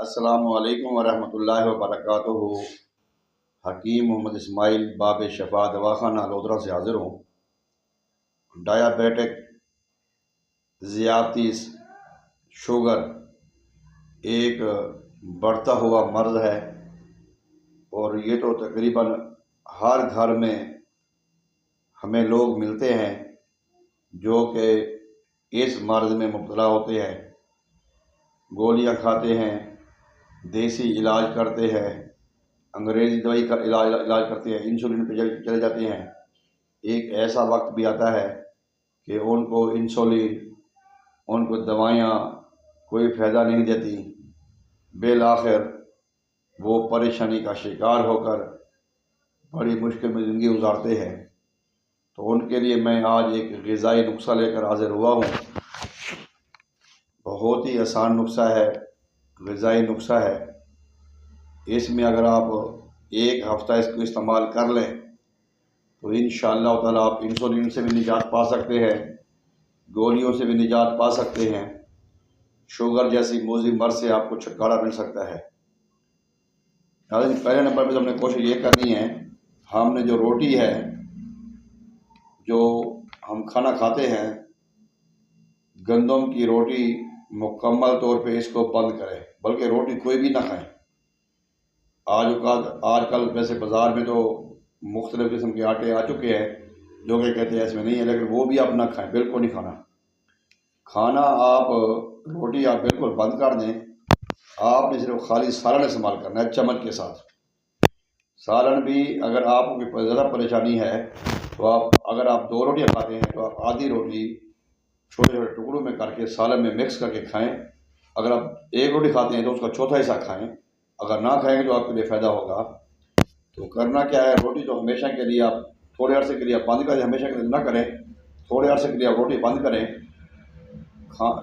अस्सलामुअलैकुम वरहमतुल्लाहि वबरकातुहू। हकीम मोहम्मद इस्माइल बाब शफा दवाखाना लोधरा से हाज़िर हूँ। डायाबिटिक, ज़ियादतीस, शुगर एक बढ़ता हुआ मर्ज़ है और ये तो तकरीबन हर घर में हमें लोग मिलते हैं जो कि इस मर्ज़ में मुब्तला होते हैं। गोलियां खाते हैं, देसी इलाज करते हैं, अंग्रेज़ी दवाई का इलाज करते हैं, इंसुलिन पे चले जाते हैं। एक ऐसा वक्त भी आता है कि उनको इंसुलिन, उनको दवाइयाँ कोई फ़ायदा नहीं देती। बिल आखिर वो परेशानी का शिकार होकर बड़ी मुश्किल में ज़िंदगी गुजारते हैं। तो उनके लिए मैं आज एक ग़िज़ाई नुस्ख़ा लेकर हाज़िर हुआ हूँ। बहुत ही आसान नुस्ख़ा है, ग़िज़ाई नुस्ख़ा है। इसमें अगर आप एक हफ़्ता इसको इस्तेमाल कर लें तो इंशाअल्लाह ताला आप इंसुलिन से भी निजात पा सकते हैं, गोलियों से भी निजात पा सकते हैं, शुगर जैसी मोज़ी मर्ज़ से आपको छुटकारा मिल सकता है। पहले नंबर पर तो हमने कोशिश ये करनी है, हमने जो रोटी है, जो हम खाना खाते हैं, गंदम की रोटी मुकम्मल तौर पे इसको बंद करें, बल्कि रोटी कोई भी ना खाएं। आजकल वैसे बाज़ार में तो मुख्तलिफ़ किस्म के आटे आ चुके हैं जो कि कहते हैं इसमें नहीं है, लेकिन वो भी आप ना खाएं, बिल्कुल नहीं खाना। खाना आप रोटी आप बिल्कुल बंद कर दें। आपने सिर्फ खाली सालन इस्तेमाल करना है चम्मच के साथ। सालन भी अगर आपको ज़्यादा परेशानी है तो अगर आप 2 रोटियां खाते हैं तो आप आधी रोटी छोटे छोटे टुकड़ों में करके सालन में मिक्स करके खाएं। अगर आप 1 रोटी खाते हैं तो उसका चौथा हिस्सा खाएं। अगर ना खाएंगे तो आपके लिए फ़ायदा होगा। तो करना क्या है, रोटी तो हमेशा के लिए आप थोड़े अरसे के लिए आप बंद करें, हमेशा के लिए ना करें, थोड़े अरसे के लिए आप रोटी बंद करें।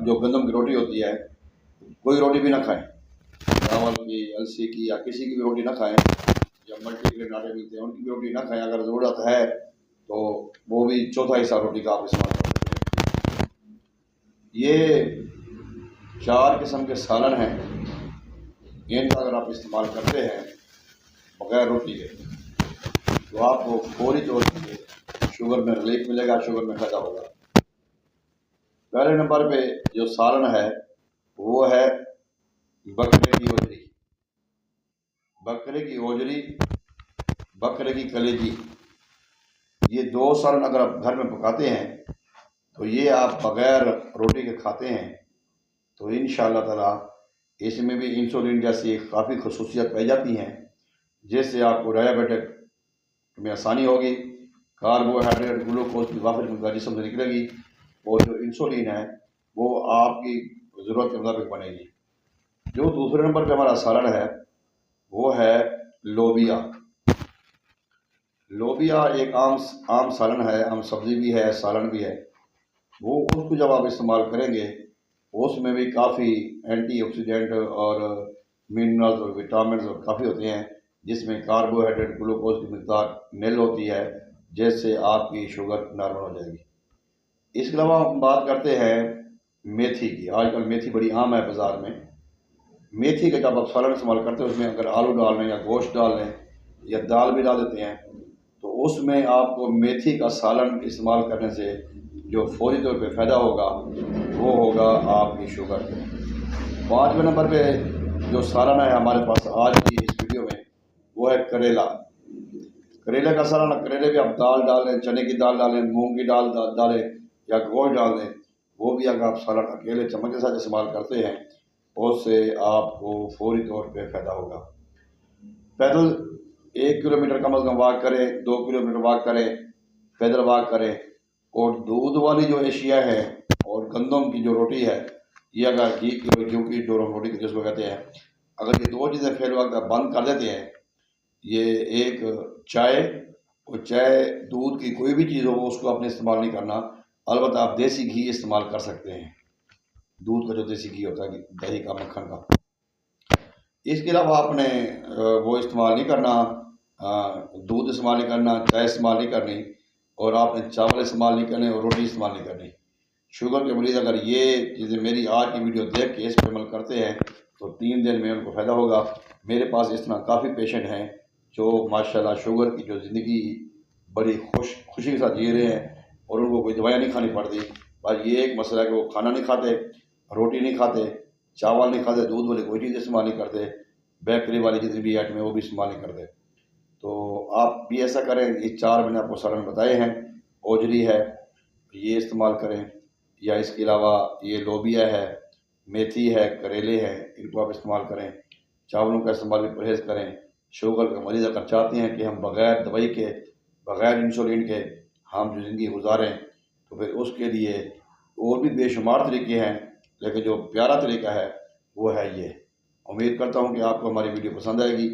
जो गंदम की रोटी होती है, कोई रोटी भी ना खाएं, चावल की, अलसी की या किसी की भी रोटी ना खाएं, या मल्टीग्रेन आटे मिलते हैं उनकी भी रोटी ना खाएं। अगर ज़रूरत है तो वो भी चौथा हिस्सा रोटी का आप इस्तेमाल कर सकते हैं। ये 4 किस्म के सालन हैं, इनका अगर आप इस्तेमाल करते हैं बगैर रोटी के तो आपको फौरी तौर पर शुगर में रिलीफ मिलेगा, शुगर में फ़ायदा होगा। पहले नंबर पे जो सालन है वो है बकरे की ओजरी, बकरे की ओजरी, बकरे की कलेजी। ये 2 सालन अगर आप घर में पकाते हैं तो ये आप बगैर रोटी के खाते हैं तो इंशाअल्लाह ताला इसमें भी इंसुलिन जैसी काफ़ी खसूसियत पाई जाती हैं, जिससे आपको डायबिटिक में आसानी होगी। कार्बोहाइड्रेट, ग्लूकोज की वापस उनका जिस्म से निकलेगी और जो इंसुलिन है वो आपकी ज़रूरत के मुताबिक बनेगी। जो दूसरे नंबर पे हमारा सालन है वो है लोबिया। लोबिया एक आम सालन है, आम सब्ज़ी भी है, सालन भी है। वो उसको जब आप इस्तेमाल करेंगे उसमें भी काफ़ी एंटीऑक्सीडेंट और मिनरल्स और विटामिन और काफ़ी होते हैं, जिसमें कार्बोहाइड्रेट, ग्लूकोज की मिकदार नील होती है, जिससे आपकी शुगर नॉर्मल हो जाएगी। इसके अलावा हम बात करते हैं मेथी की। आजकल मेथी बड़ी आम है बाज़ार में। मेथी का जब आप सालन इस्तेमाल करते हैं उसमें अगर आलू डाल लें या गोश्त डाल लें या दाल भी डाल देते हैं तो उसमें आपको मेथी का सालन इस्तेमाल करने से जो फौरी तौर पे फ़ायदा होगा वो होगा आपकी शुगर। 5वें नंबर पे जो सालन है हमारे पास आज की इस वीडियो में वो है करेला। करेले का सालन, करेले भी आप दाल डालें, चने की दाल डालें, मूंग की दाल डालें या गोश्त डाल दें, वो भी अगर आप सालन अकेले चम्मच के साथ इस्तेमाल करते हैं उससे आपको फौरी तौर पे फ़ायदा होगा। पैदल 1 किलोमीटर कम अज़ कम वॉक करें, 2 किलोमीटर वॉक करें, पैदल वॉक करें। और दूध वाली जो एशिया है और गंदम की जो रोटी है, ये अगर घी की जो रोटी जिसको कहते हैं, अगर ये 2 चीज़ें फिर वक्त बंद कर देते हैं, ये एक चाय और चाय दूध की कोई भी चीज़ हो उसको आपने इस्तेमाल नहीं करना। अलबत्ता आप देसी घी इस्तेमाल कर सकते हैं, दूध का जो देसी घी होता है, दही का, मक्खन का। इसके अलावा आपने वो इस्तेमाल नहीं करना, दूध इस्तेमाल नहीं करना, चाय इस्तेमाल नहीं करनी और आपने चावल इस्तेमाल नहीं करने और रोटी इस्तेमाल नहीं करनी। शुगर के मरीज़ अगर ये चीज़ें मेरी आज की वीडियो देख के इस पर अमल करते हैं तो 3 दिन में उनको फ़ायदा होगा। मेरे पास इस तरह काफ़ी पेशेंट हैं जो माशाल्लाह शुगर की जो ज़िंदगी बड़ी खुशी के साथ जी रहे हैं और उनको कोई दवाइयाँ नहीं खानी पड़ती। बस ये एक मसला है कि वो खाना नहीं खाते, रोटी नहीं खाते, चावल नहीं खाते, दूध वाली कोई चीज़ इस्तेमाल नहीं करते, बेकरी वाली जितनी भी आइटम है वो भी इस्तेमाल नहीं करते। तो आप भी ऐसा करें, ये 4 मैंने आपको सालन बताए हैं। ओजरी है, ये इस्तेमाल करें, या इसके अलावा ये लोबिया है, मेथी है, करेले हैं, इनको आप इस्तेमाल करें। चावलों का इस्तेमाल भी परहेज़ करें। शुगर का मरीज़ अगर चाहते हैं कि हम बग़ैर दवाई के, बग़ैर इंसुलिन के हम जो ज़िंदगी गुज़ारें, तो फिर उसके लिए और भी बेशुमार तरीके हैं, लेकिन जो प्यारा तरीका है वो है ये। उम्मीद करता हूँ कि आपको हमारी वीडियो पसंद आएगी।